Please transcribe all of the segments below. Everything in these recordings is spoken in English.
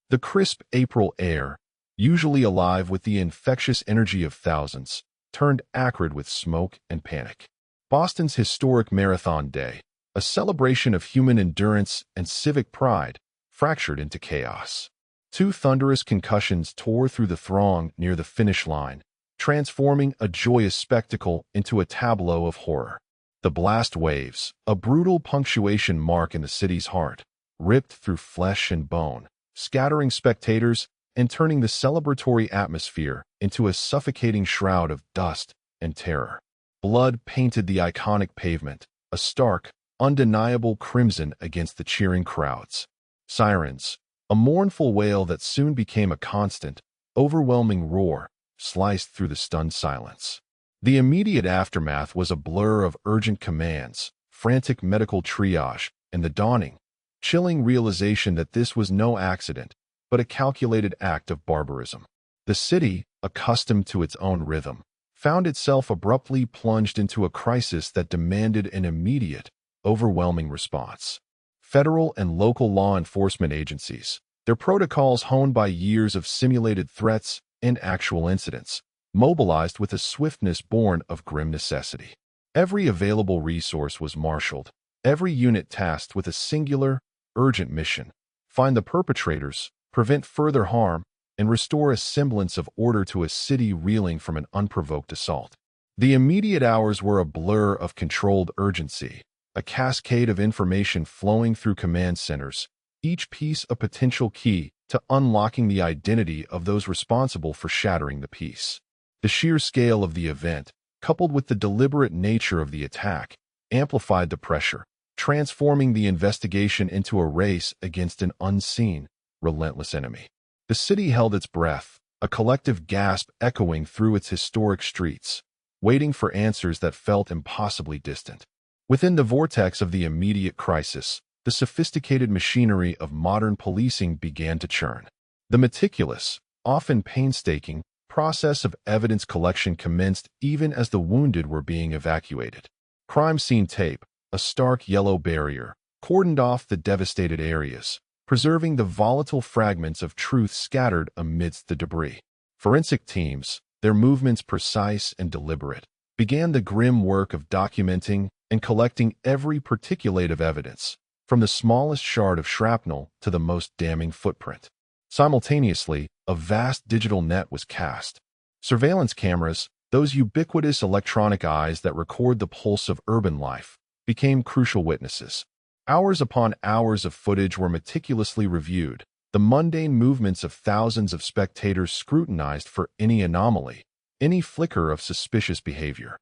The crisp April air, usually alive with the infectious energy of thousands, turned acrid with smoke and panic. Boston's historic Marathon Day, a celebration of human endurance and civic pride, fractured into chaos. Two thunderous concussions tore through the throng near the finish line, transforming a joyous spectacle into a tableau of horror. The blast waves, a brutal punctuation mark in the city's heart, ripped through flesh and bone, scattering spectators and turning the celebratory atmosphere into a suffocating shroud of dust and terror. Blood painted the iconic pavement, a stark, undeniable crimson against the cheering crowds. Sirens, a mournful wail that soon became a constant, overwhelming roar, sliced through the stunned silence. The immediate aftermath was a blur of urgent commands, frantic medical triage, and the dawning, chilling realization that this was no accident, but a calculated act of barbarism. The city, accustomed to its own rhythm, found itself abruptly plunged into a crisis that demanded an immediate, overwhelming response. Federal and local law enforcement agencies, their protocols honed by years of simulated threats and actual incidents, mobilized with a swiftness born of grim necessity. Every available resource was marshaled, every unit tasked with a singular, urgent mission: find the perpetrators, prevent further harm, and restore a semblance of order to a city reeling from an unprovoked assault. The immediate hours were a blur of controlled urgency, a cascade of information flowing through command centers, each piece a potential key to unlocking the identity of those responsible for shattering the peace. The sheer scale of the event, coupled with the deliberate nature of the attack, amplified the pressure, transforming the investigation into a race against an unseen, relentless enemy. The city held its breath, a collective gasp echoing through its historic streets, waiting for answers that felt impossibly distant. Within the vortex of the immediate crisis, the sophisticated machinery of modern policing began to churn. The meticulous, often painstaking, process of evidence collection commenced even as the wounded were being evacuated. Crime scene tape, a stark yellow barrier, cordoned off the devastated areas, preserving the volatile fragments of truth scattered amidst the debris. Forensic teams, their movements precise and deliberate, began the grim work of documenting and collecting every particulate of evidence, from the smallest shard of shrapnel to the most damning footprint. Simultaneously, a vast digital net was cast. Surveillance cameras, those ubiquitous electronic eyes that record the pulse of urban life, became crucial witnesses. Hours upon hours of footage were meticulously reviewed, the mundane movements of thousands of spectators scrutinized for any anomaly, any flicker of suspicious behavior.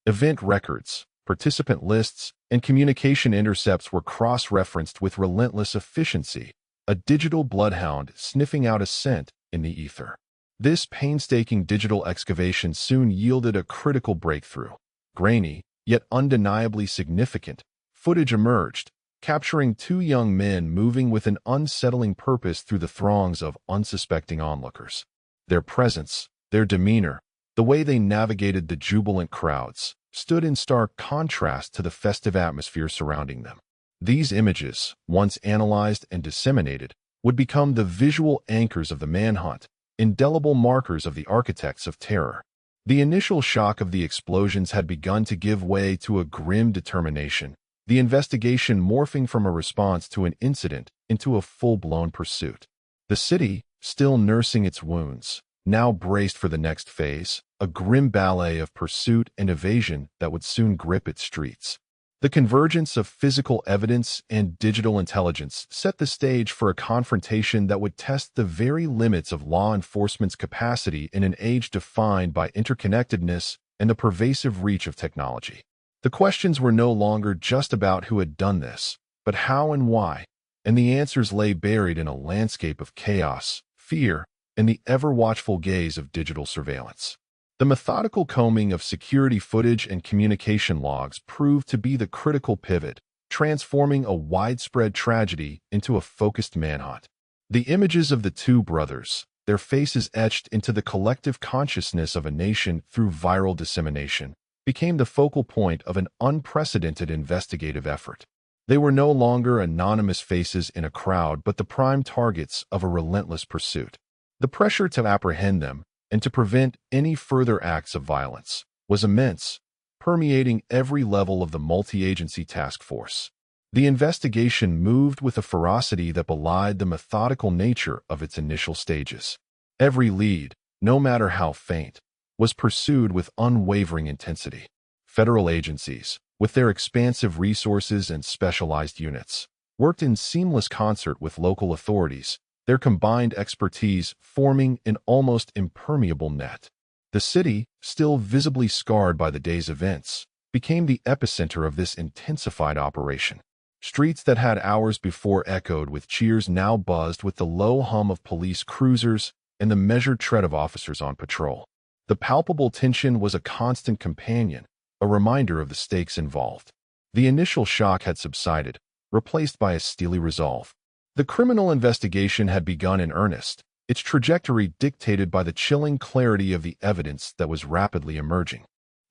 Event records, participant lists, and communication intercepts were cross-referenced with relentless efficiency, a digital bloodhound sniffing out a scent in the ether. This painstaking digital excavation soon yielded a critical breakthrough. Grainy, yet undeniably significant, footage emerged, capturing two young men moving with an unsettling purpose through the throngs of unsuspecting onlookers. Their presence, their demeanor, the way they navigated the jubilant crowds, stood in stark contrast to the festive atmosphere surrounding them. These images, once analyzed and disseminated, would become the visual anchors of the manhunt, indelible markers of the architects of terror. The initial shock of the explosions had begun to give way to a grim determination, the investigation morphing from a response to an incident into a full-blown pursuit. The city, still nursing its wounds, now braced for the next phase, a grim ballet of pursuit and evasion that would soon grip its streets. The convergence of physical evidence and digital intelligence set the stage for a confrontation that would test the very limits of law enforcement's capacity in an age defined by interconnectedness and the pervasive reach of technology. The questions were no longer just about who had done this, but how and why, and the answers lay buried in a landscape of chaos, fear, and the ever-watchful gaze of digital surveillance. The methodical combing of security footage and communication logs proved to be the critical pivot, transforming a widespread tragedy into a focused manhunt. The images of the two brothers, their faces etched into the collective consciousness of a nation through viral dissemination, became the focal point of an unprecedented investigative effort. They were no longer anonymous faces in a crowd, but the prime targets of a relentless pursuit. The pressure to apprehend them and to prevent any further acts of violence was immense, permeating every level of the multi-agency task force. The investigation moved with a ferocity that belied the methodical nature of its initial stages. Every lead, no matter how faint, was pursued with unwavering intensity. Federal agencies, with their expansive resources and specialized units, worked in seamless concert with local authorities, their combined expertise forming an almost impermeable net. The city, still visibly scarred by the day's events, became the epicenter of this intensified operation. Streets that had hours before echoed with cheers now buzzed with the low hum of police cruisers and the measured tread of officers on patrol. The palpable tension was a constant companion, a reminder of the stakes involved. The initial shock had subsided, replaced by a steely resolve. The criminal investigation had begun in earnest, its trajectory dictated by the chilling clarity of the evidence that was rapidly emerging.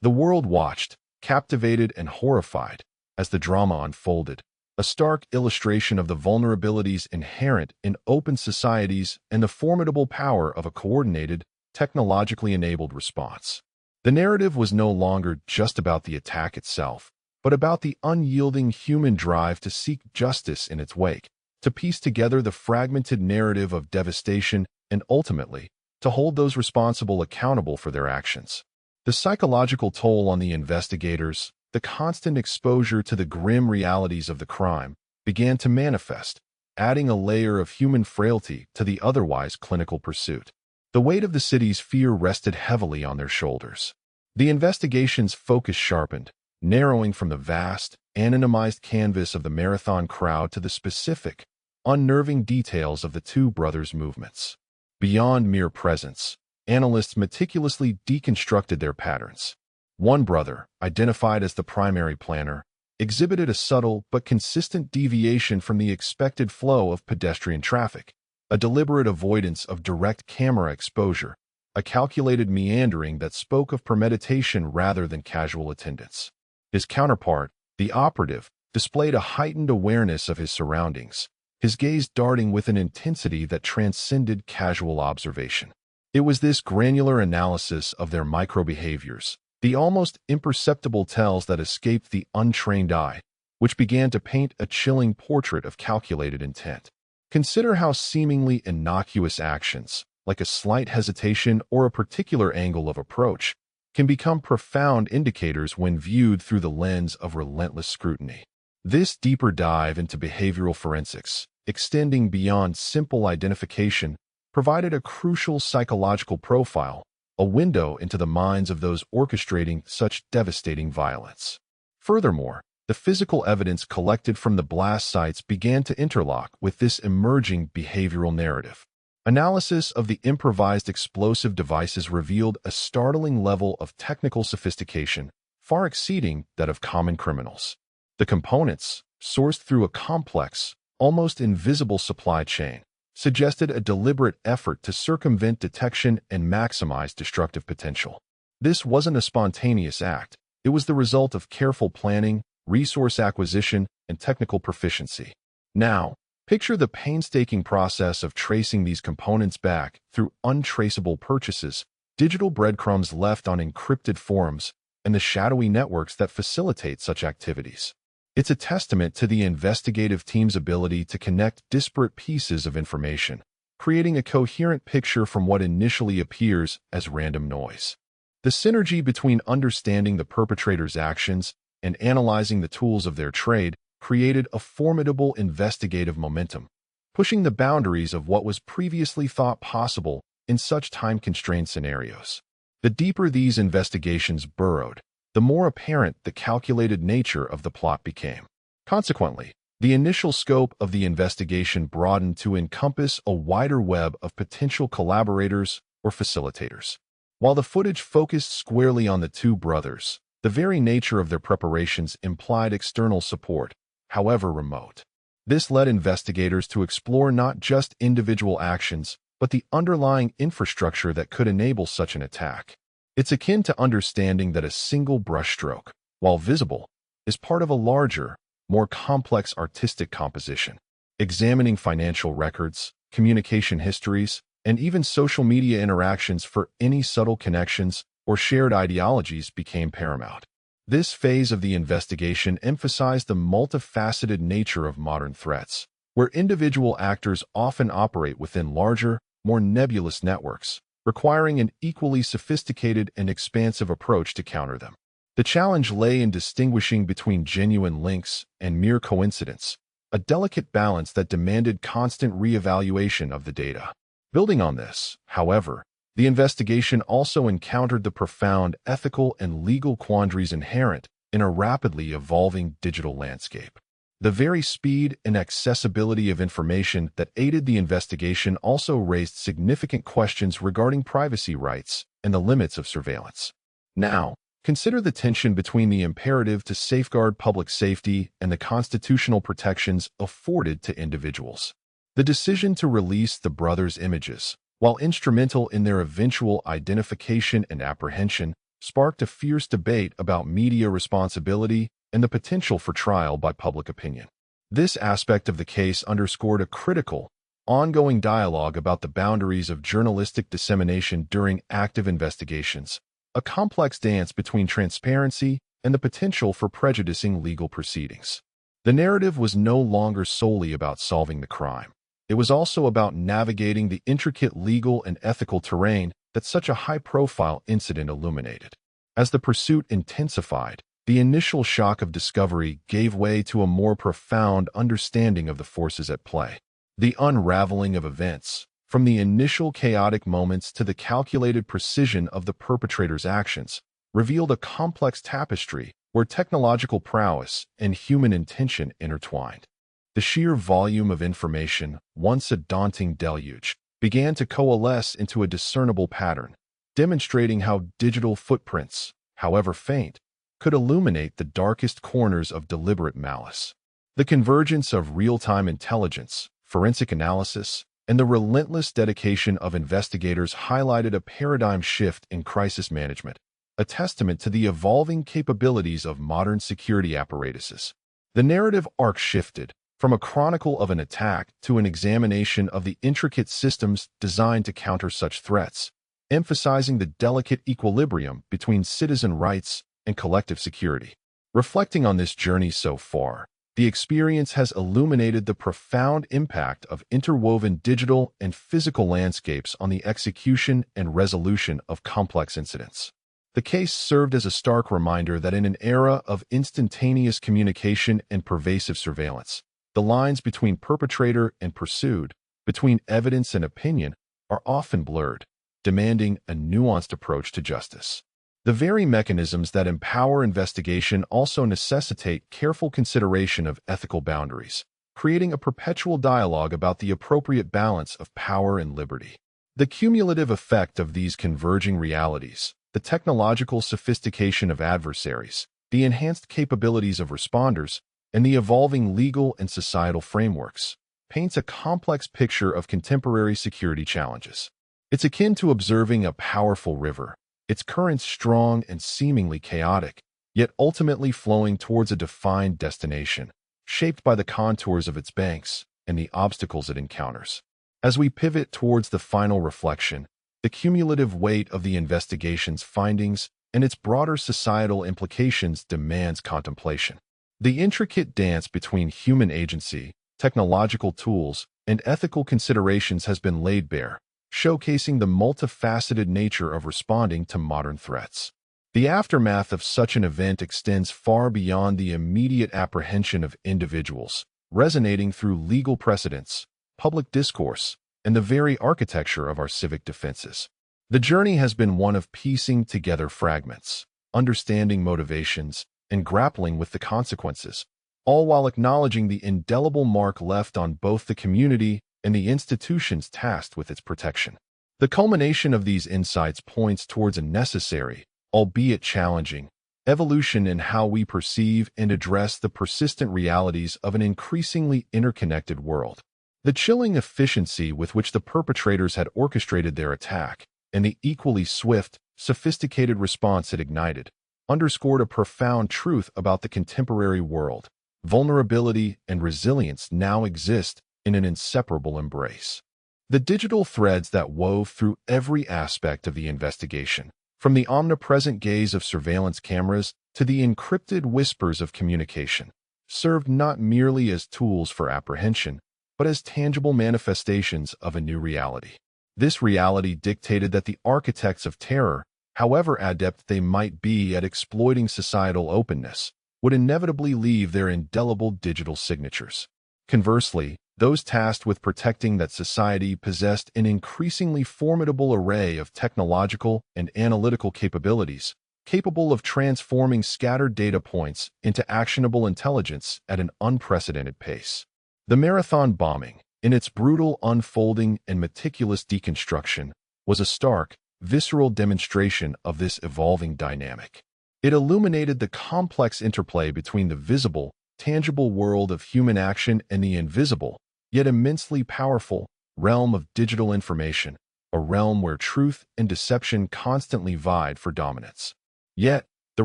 The world watched, captivated and horrified, as the drama unfolded, a stark illustration of the vulnerabilities inherent in open societies and the formidable power of a coordinated, technologically enabled response. The narrative was no longer just about the attack itself, but about the unyielding human drive to seek justice in its wake, to piece together the fragmented narrative of devastation and ultimately, to hold those responsible accountable for their actions. The psychological toll on the investigators, the constant exposure to the grim realities of the crime, began to manifest, adding a layer of human frailty to the otherwise clinical pursuit. The weight of the city's fear rested heavily on their shoulders. The investigation's focus sharpened, narrowing from the vast, anonymized canvas of the marathon crowd to the specific, unnerving details of the two brothers' movements. Beyond mere presence, analysts meticulously deconstructed their patterns. One brother, identified as the primary planner, exhibited a subtle but consistent deviation from the expected flow of pedestrian traffic, a deliberate avoidance of direct camera exposure, a calculated meandering that spoke of premeditation rather than casual attendance. His counterpart, the operative, displayed a heightened awareness of his surroundings, his gaze darting with an intensity that transcended casual observation. It was this granular analysis of their micro-behaviors, the almost imperceptible tells that escaped the untrained eye, which began to paint a chilling portrait of calculated intent. Consider how seemingly innocuous actions, like a slight hesitation or a particular angle of approach, can become profound indicators when viewed through the lens of relentless scrutiny. This deeper dive into behavioral forensics, extending beyond simple identification, provided a crucial psychological profile, a window into the minds of those orchestrating such devastating violence. Furthermore, the physical evidence collected from the blast sites began to interlock with this emerging behavioral narrative. Analysis of the improvised explosive devices revealed a startling level of technical sophistication, far exceeding that of common criminals. The components, sourced through a complex, almost invisible supply chain, suggested a deliberate effort to circumvent detection and maximize destructive potential. This wasn't a spontaneous act. It was the result of careful planning, resource acquisition, and technical proficiency. Now, picture the painstaking process of tracing these components back through untraceable purchases, digital breadcrumbs left on encrypted forums, and the shadowy networks that facilitate such activities. It's a testament to the investigative team's ability to connect disparate pieces of information, creating a coherent picture from what initially appears as random noise. The synergy between understanding the perpetrator's actions and analyzing the tools of their trade created a formidable investigative momentum, pushing the boundaries of what was previously thought possible in such time-constrained scenarios. The deeper these investigations burrowed, the more apparent the calculated nature of the plot became. Consequently, the initial scope of the investigation broadened to encompass a wider web of potential collaborators or facilitators. While the footage focused squarely on the two brothers, the very nature of their preparations implied external support, however remote. This led investigators to explore not just individual actions, but the underlying infrastructure that could enable such an attack. It's akin to understanding that a single brushstroke, while visible, is part of a larger, more complex artistic composition. Examining financial records, communication histories, and even social media interactions for any subtle connections or shared ideologies became paramount. This phase of the investigation emphasized the multifaceted nature of modern threats, where individual actors often operate within larger, more nebulous networks, requiring an equally sophisticated and expansive approach to counter them. The challenge lay in distinguishing between genuine links and mere coincidence, a delicate balance that demanded constant reevaluation of the data. Building on this, however, the investigation also encountered the profound ethical and legal quandaries inherent in a rapidly evolving digital landscape. The very speed and accessibility of information that aided the investigation also raised significant questions regarding privacy rights and the limits of surveillance. Now, consider the tension between the imperative to safeguard public safety and the constitutional protections afforded to individuals. The decision to release the brothers' images, while instrumental in their eventual identification and apprehension, sparked a fierce debate about media responsibility and the potential for trial by public opinion. This aspect of the case underscored a critical, ongoing dialogue about the boundaries of journalistic dissemination during active investigations, a complex dance between transparency and the potential for prejudicing legal proceedings. The narrative was no longer solely about solving the crime. It was also about navigating the intricate legal and ethical terrain that such a high-profile incident illuminated. As the pursuit intensified, the initial shock of discovery gave way to a more profound understanding of the forces at play. The unraveling of events, from the initial chaotic moments to the calculated precision of the perpetrator's actions, revealed a complex tapestry where technological prowess and human intention intertwined. The sheer volume of information, once a daunting deluge, began to coalesce into a discernible pattern, demonstrating how digital footprints, however faint, could illuminate the darkest corners of deliberate malice. The convergence of real-time intelligence, forensic analysis, and the relentless dedication of investigators highlighted a paradigm shift in crisis management, a testament to the evolving capabilities of modern security apparatuses. The narrative arc shifted from a chronicle of an attack to an examination of the intricate systems designed to counter such threats, emphasizing the delicate equilibrium between citizen rights and collective security. Reflecting on this journey so far, the experience has illuminated the profound impact of interwoven digital and physical landscapes on the execution and resolution of complex incidents. The case served as a stark reminder that in an era of instantaneous communication and pervasive surveillance, the lines between perpetrator and pursued, between evidence and opinion, are often blurred, demanding a nuanced approach to justice. The very mechanisms that empower investigation also necessitate careful consideration of ethical boundaries, creating a perpetual dialogue about the appropriate balance of power and liberty. The cumulative effect of these converging realities, the technological sophistication of adversaries, the enhanced capabilities of responders, and the evolving legal and societal frameworks, paints a complex picture of contemporary security challenges. It's akin to observing a powerful river, its currents strong and seemingly chaotic, yet ultimately flowing towards a defined destination, shaped by the contours of its banks and the obstacles it encounters. As we pivot towards the final reflection, the cumulative weight of the investigation's findings and its broader societal implications demands contemplation. The intricate dance between human agency, technological tools, and ethical considerations has been laid bare, showcasing the multifaceted nature of responding to modern threats. The aftermath of such an event extends far beyond the immediate apprehension of individuals, resonating through legal precedents, public discourse, and the very architecture of our civic defenses. The journey has been one of piecing together fragments, understanding motivations, and grappling with the consequences, all while acknowledging the indelible mark left on both the community and the institutions tasked with its protection. The culmination of these insights points towards a necessary, albeit challenging, evolution in how we perceive and address the persistent realities of an increasingly interconnected world. The chilling efficiency with which the perpetrators had orchestrated their attack, and the equally swift, sophisticated response it ignited, underscored a profound truth about the contemporary world. vulnerability, and resilience now exist in an inseparable embrace. The digital threads that wove through every aspect of the investigation, from the omnipresent gaze of surveillance cameras to the encrypted whispers of communication, served not merely as tools for apprehension, but as tangible manifestations of a new reality. This reality dictated that the architects of terror, however adept they might be at exploiting societal openness, would inevitably leave their indelible digital signatures. Conversely, those tasked with protecting that society possessed an increasingly formidable array of technological and analytical capabilities, capable of transforming scattered data points into actionable intelligence at an unprecedented pace. The Marathon bombing, in its brutal unfolding and meticulous deconstruction, was a stark, visceral demonstration of this evolving dynamic. It illuminated the complex interplay between the visible, tangible world of human action and the invisible, yet immensely powerful, realm of digital information, a realm where truth and deception constantly vied for dominance. Yet, the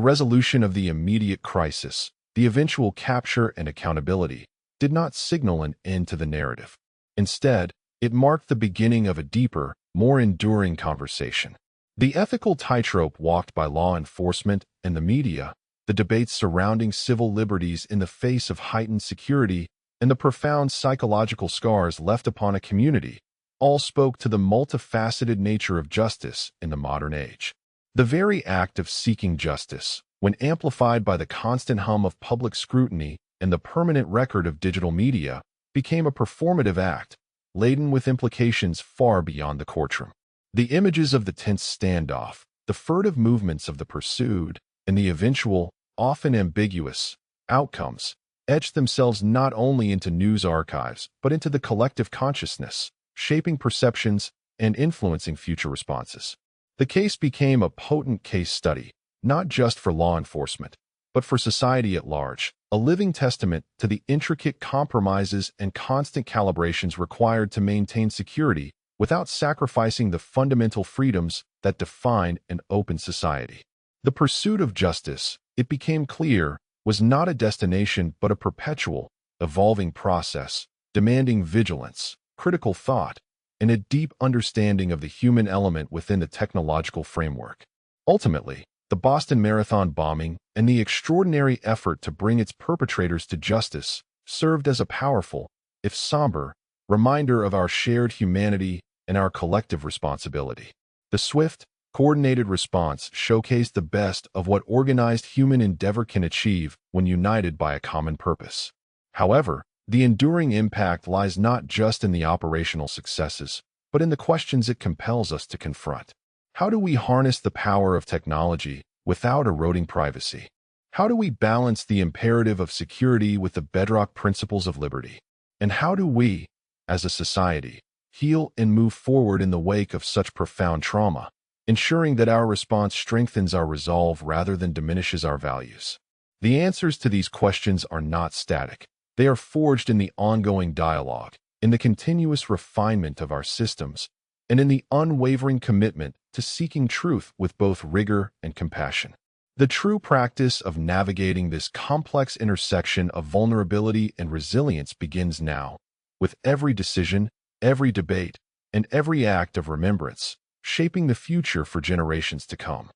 resolution of the immediate crisis, the eventual capture and accountability, did not signal an end to the narrative. Instead, it marked the beginning of a deeper, more enduring conversation. The ethical tightrope walked by law enforcement and the media, the debates surrounding civil liberties in the face of heightened security, and the profound psychological scars left upon a community, all spoke to the multifaceted nature of justice in the modern age. The very act of seeking justice, when amplified by the constant hum of public scrutiny and the permanent record of digital media, became a performative act, laden with implications far beyond the courtroom. The images of the tense standoff, the furtive movements of the pursued, and the eventual, often ambiguous, outcomes etched themselves not only into news archives but into the collective consciousness, shaping perceptions and influencing future responses. The case became a potent case study, not just for law enforcement, but for society at large, a living testament to the intricate compromises and constant calibrations required to maintain security without sacrificing the fundamental freedoms that define an open society. The pursuit of justice, it became clear, was not a destination but a perpetual, evolving process, demanding vigilance, critical thought, and a deep understanding of the human element within the technological framework. Ultimately, the Boston Marathon bombing and the extraordinary effort to bring its perpetrators to justice served as a powerful, if somber, reminder of our shared humanity and our collective responsibility. The swift, coordinated response showcased the best of what organized human endeavor can achieve when united by a common purpose. However, the enduring impact lies not just in the operational successes, but in the questions it compels us to confront. How do we harness the power of technology without eroding privacy? How do we balance the imperative of security with the bedrock principles of liberty? And how do we, as a society, heal and move forward in the wake of such profound trauma, ensuring that our response strengthens our resolve rather than diminishes our values? The answers to these questions are not static. They are forged in the ongoing dialogue, in the continuous refinement of our systems, and in the unwavering commitment to seeking truth with both rigor and compassion. The true practice of navigating this complex intersection of vulnerability and resilience begins now, with every decision, every debate, and every act of remembrance, shaping the future for generations to come.